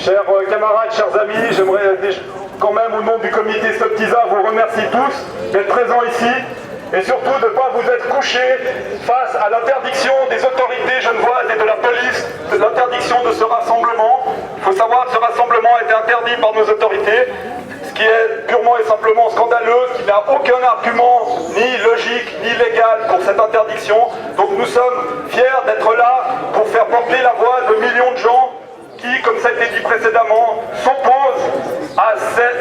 Chers camarades, chers amis, j'aimerais quand même au nom du comité Stop TISA vous remercier tous d'être présents ici et surtout de ne pas vous être couchés face à l'interdiction des autorités genevoises et de la police, de l'interdiction de ce rassemblement. Il faut savoir que ce rassemblement a été interdit par nos autorités, ce qui est purement et simplement scandaleux, qui n'a aucun argument ni logique ni légal pour cette interdiction. Donc nous sommes fiers d'être là pour faire porter la voix de millions de gens qui, comme ça a été dit précédemment, s'opposent à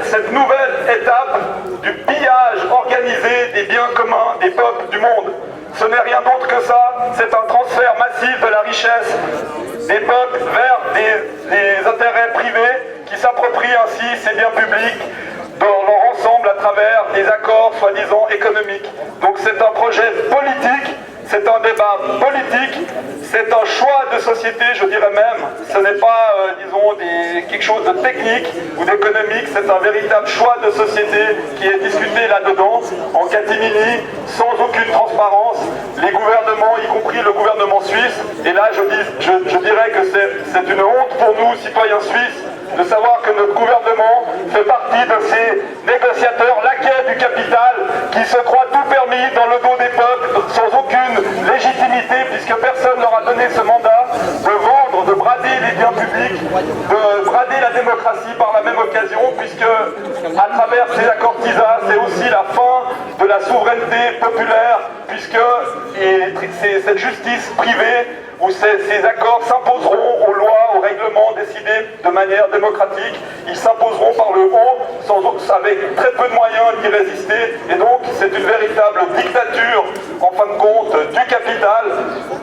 cette nouvelle étape du pillage organisé des biens communs des peuples du monde. Ce n'est rien d'autre que ça, c'est un transfert massif de la richesse des peuples vers des intérêts privés qui s'approprient ainsi ces biens publics dans leur ensemble à travers des accords soi-disant économiques. Donc c'est un projet politique, c'est un débat politique, c'est un choix de société, je dirais même. Ce n'est pas, disons, quelque chose de technique ou d'économique, c'est un véritable choix de société qui est discuté là-dedans, en catimini, sans aucune transparence. Les gouvernements, y compris le gouvernement suisse, et là je dirais que c'est une honte pour nous, citoyens suisses, de savoir que notre gouvernement fait partie de ces négociateurs laquais du capital qui se croient tout permis dans le dos des peuples sans aucune légitimité puisque personne leur a donné ce mandat de vendre, de brader les biens publics, de brader la démocratie par la même occasion puisque à travers ces accords TISA c'est aussi la fin de la souveraineté populaire puisque cette justice privée où ces accords s'imposeront aux lois, aux règlements décidés de manière démocratique, ils s'imposeront par le haut, avec très peu de moyens d'y résister, et donc c'est une véritable dictature, en fin de compte, du capital,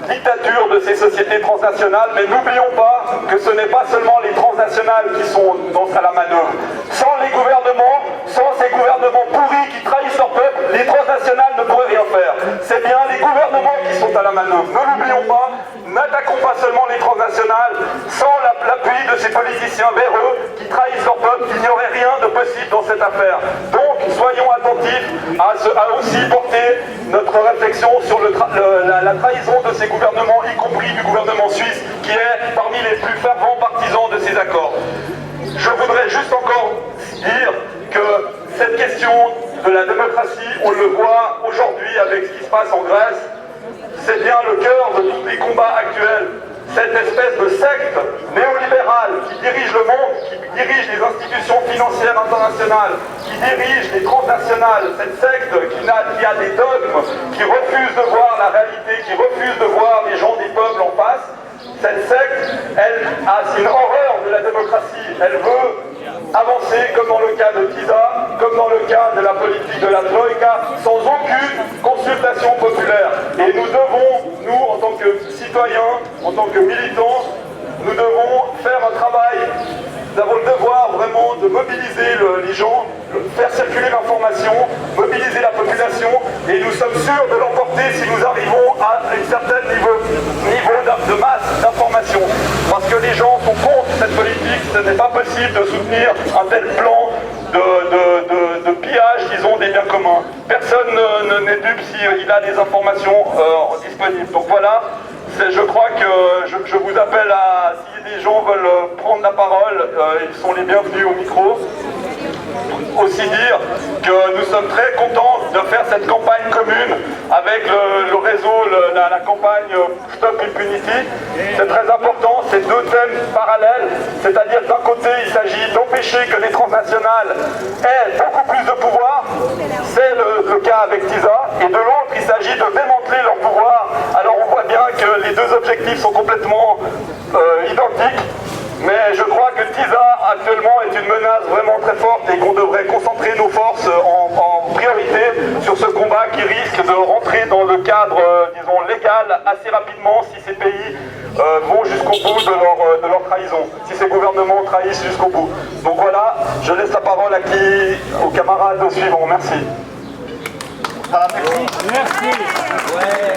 dictature de ces sociétés transnationales, mais n'oublions pas que ce n'est pas seulement les transnationales qui sont à la manœuvre. Sans les gouvernements, sans ces gouvernements pourris qui trahissent leur peuple, les transnationales ne pourraient rien faire. C'est bien les gouvernements qui sont à la manœuvre, ne l'oublions pas. N'attaquons pas seulement les transnationales sans l'appui de ces politiciens véreux qui trahissent leur peuple, qu'il n'y aurait rien de possible dans cette affaire. Donc, soyons attentifs à aussi porter notre réflexion sur la trahison de ces gouvernements, y compris du gouvernement suisse, qui est parmi les plus fervents partisans de ces accords. Je voudrais juste encore dire que cette question de la démocratie, on le voit aujourd'hui avec ce qui se passe en Grèce, c'est bien le cœur de tous les combats actuels. Cette espèce de secte néolibérale qui dirige le monde, qui dirige les institutions financières internationales, qui dirige les transnationales, cette secte qui a des dogmes, qui refuse de voir la réalité, qui refuse de voir les gens des peuples en face, cette secte, elle a une horreur de la démocratie. Elle veut avancer comme dans le cas de TISA, comme dans le cas de la politique de la Troïka, sans aucune consultation populaire. Et nous devons, nous, en tant que citoyens, en tant que militants, nous devons faire un travail. Nous avons le devoir vraiment de mobiliser les gens, faire circuler l'information, mobiliser la population, et nous sommes sûrs de l'emporter si nous arrivons à un certain niveau de masse d'information. Parce que les gens sont contre cette politique, ce n'est pas possible de soutenir un tel plan de pillage, disons, des biens communs. Personne n'est dupe s'il a des informations disponibles. Donc voilà. Je crois que je vous appelle à, si des gens veulent prendre la parole, ils sont les bienvenus au micro. Aussi dire que nous sommes très contents de faire cette campagne commune avec le réseau, la campagne Stop Impunity. C'est très important, c'est deux thèmes parallèles, c'est-à-dire d'un côté il s'agit d'empêcher que les transnationales aient beaucoup plus de pouvoir, c'est le cas avec TISA, et de l'autre il s'agit de démanteler leur pouvoir. Alors on voit bien que les deux objectifs sont complètement identiques. Mais je crois que TISA actuellement est une menace vraiment très forte et qu'on devrait concentrer nos forces en priorité sur ce combat qui risque de rentrer dans le cadre, disons, légal assez rapidement si ces pays vont jusqu'au bout de leur trahison, si ces gouvernements trahissent jusqu'au bout. Donc voilà, je laisse la parole aux camarades suivants. Merci. Merci. Ouais.